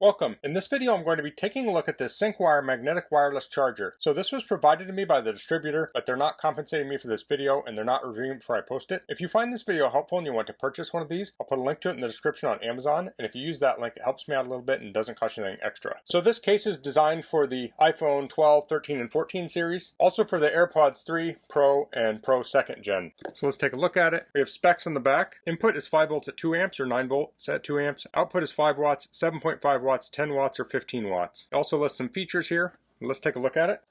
Welcome. In this video I'm going to be taking a look at this Syncwire magnetic wireless charger. So this was provided to me by the distributor, but they're not compensating me for this video and they're not reviewing it before I post it. If you find this video helpful and you want to purchase one of these, I'll put a link to it in the description on Amazon, and if you use that link it helps me out a little bit and doesn't cost you anything extra. So this case is designed for the iPhone 12, 13, and 14 series, also for the AirPods 3, Pro, and Pro 2nd Gen. So let's take a look at it. We have specs on the back. Input is 5 volts at 2 amps or 9 volts at 2 amps. Output is 5 watts, 7.5 watts, 10 watts, or 15 watts. It also lists some features here. Let's take a look at it.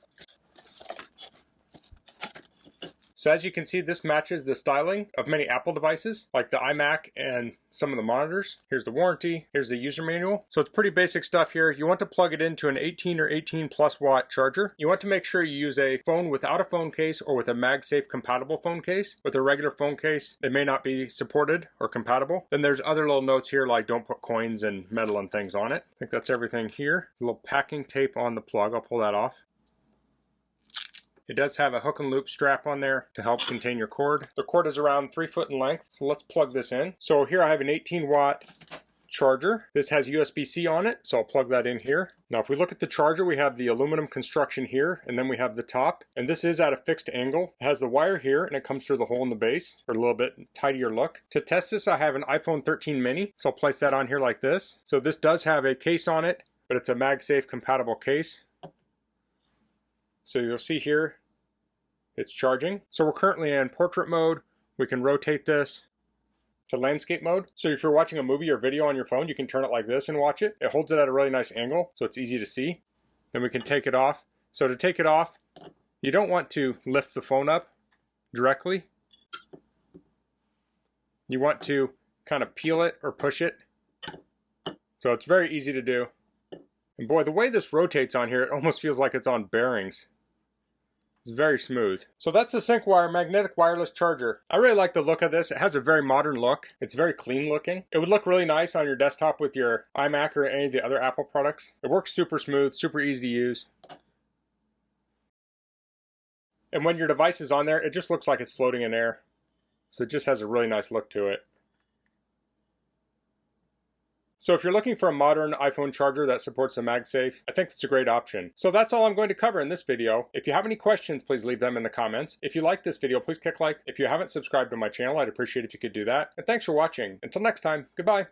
So as you can see, this matches the styling of many Apple devices, like the iMac and some of the monitors. Here's the warranty, here's the user manual. So it's pretty basic stuff here. You want to plug it into an 18 or 18 plus watt charger. You want to make sure you use a phone without a phone case or with a MagSafe compatible phone case. With a regular phone case, it may not be supported or compatible. Then there's other little notes here like don't put coins and metal and things on it. I think that's everything here. A little packing tape on the plug, I'll pull that off. It does have a hook and loop strap on there to help contain your cord. The cord is around 3 foot in length, so let's plug this in. So here I have an 18 watt charger. This has USB-C on it, so I'll plug that in here. Now if we look at the charger, we have the aluminum construction here, and then we have the top, and this is at a fixed angle. It has the wire here, and it comes through the hole in the base for a little bit tidier look. To test this, I have an iPhone 13 mini, so I'll place that on here like this. So this does have a case on it, but it's a MagSafe compatible case. So you'll see here, it's charging. So we're currently in portrait mode. We can rotate this to landscape mode. So if you're watching a movie or video on your phone, you can turn it like this and watch it. It holds it at a really nice angle, so it's easy to see. Then we can take it off. So to take it off, you don't want to lift the phone up directly. You want to kind of peel it or push it. So it's very easy to do. And boy, the way this rotates on here, it almost feels like it's on bearings. It's very smooth. So that's the Syncwire magnetic wireless charger. I really like the look of this. It has a very modern look. It's very clean looking. It would look really nice on your desktop with your iMac or any of the other Apple products. It works super smooth, super easy to use. And when your device is on there, it just looks like it's floating in air. So it just has a really nice look to it. So if you're looking for a modern iPhone charger that supports a MagSafe, I think it's a great option. So that's all I'm going to cover in this video. If you have any questions, please leave them in the comments. If you like this video, please click like. If you haven't subscribed to my channel, I'd appreciate if you could do that. And thanks for watching. Until next time, goodbye.